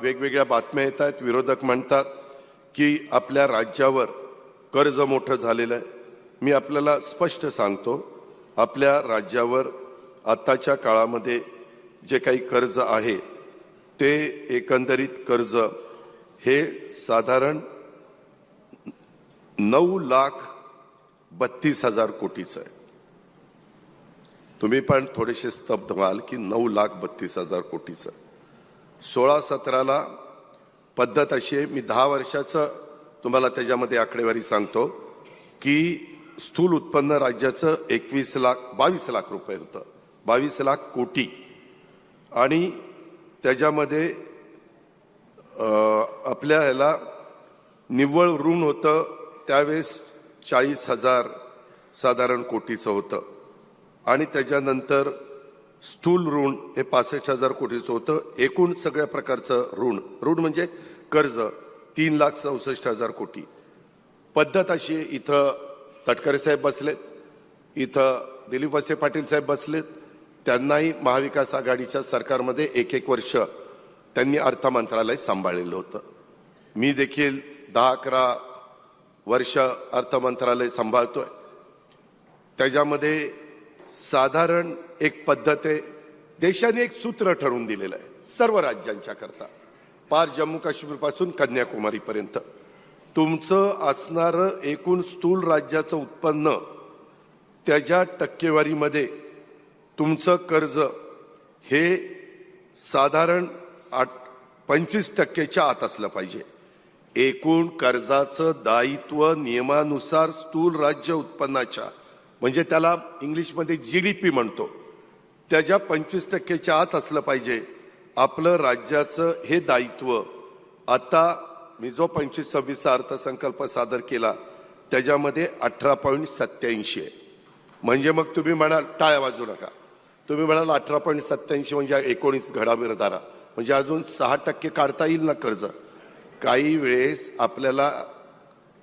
वेगवेगळ्या बातम्या येत आहेत, विरोधक म्हणतात की आपल्या राज्यावर कर्ज मोठं झालेलं आहे। मी आपल्याला स्पष्ट सांगतो, आपल्या राज्यावर आताच्या काळामध्ये जे काही कर्ज आहे ते एकंदरीत कर्ज हे साधारण 9,32,000 कोटीचं आहे। तुम्ही पण थोडेसे स्तब्ध व्हाल की 9,32,000 कोटीचं। 16-17ला पद्धत अशी आहे, मी 10 वर्षाचं तुम्हाला त्याच्यामध्ये आकडेवारी सांगतो की स्थूल उत्पन्न राज्याचं 22 लाख रुपये होतं, 22 लाख कोटी, आणि त्याच्यामध्ये आपल्या ह्याला निव्वळ ऋण होतं त्यावेळेस 40,000 साधारण कोटीचं होतं, आणि त्याच्यानंतर स्थूल ऋण हे 65,000 कोटीचं होतं। एकूण सगळ्या प्रकारचं ऋण म्हणजे कर्ज 3,64,000 कोटी। पद्धत अशी, इथं तटकरे साहेब बसलेत, इथं दिलीप वळसे पाटील साहेब बसलेत, त्यांनाही महाविकास आघाडीच्या सरकारमध्ये 1 वर्ष त्यांनी अर्थ मंत्रालय सांभाळलेलं होतं। मी देखील 10-11 वर्ष अर्थ मंत्रालय सांभाळतोय। त्याच्यामध्ये साधारण एक पद्धत आहे, देशाने एक सूत्र ठरवून दिलेलं आहे सर्व राज्यांच्या करता, पार जम्मू काश्मीर पासून कन्याकुमारी पर्यंत। तुमचं असणारं एकूण स्थूल राज्याचं उत्पन्न त्याच्या टक्केवारीमध्ये तुमचं कर्ज हे साधारण 25% आत असलं पाहिजे। एकूण कर्जाचं दायित्व नियमानुसार स्थूल राज्य उत्पन्नाच्या, म्हणजे त्याला इंग्लिशमध्ये GDP म्हणतो, त्याच्या 25% आत असलं पाहिजे आपलं राज्याचं हे दायित्व। आता मी जो 25-26 अर्थसंकल्प सादर केला त्याच्यामध्ये 18.87 आहे। म्हणजे मग तुम्ही म्हणाल, टाळ्या वाजू नका, तुम्ही म्हणाल 18.87 म्हणजे 19 घडाबिर धारा, म्हणजे अजून 6% काढता येईल ना कर्ज। काही वेळेस आपल्याला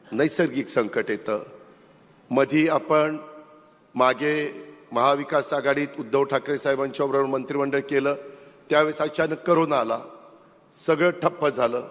नैसर्गिक संकट येतं। मधी आपण मागे महाविकास आघाडीत उद्धव ठाकरे साहेबांच्या बरोबर मंत्रिमंडळ केलं, त्यावेळेस अचानक करोना आला, सगळं ठप्प झालं।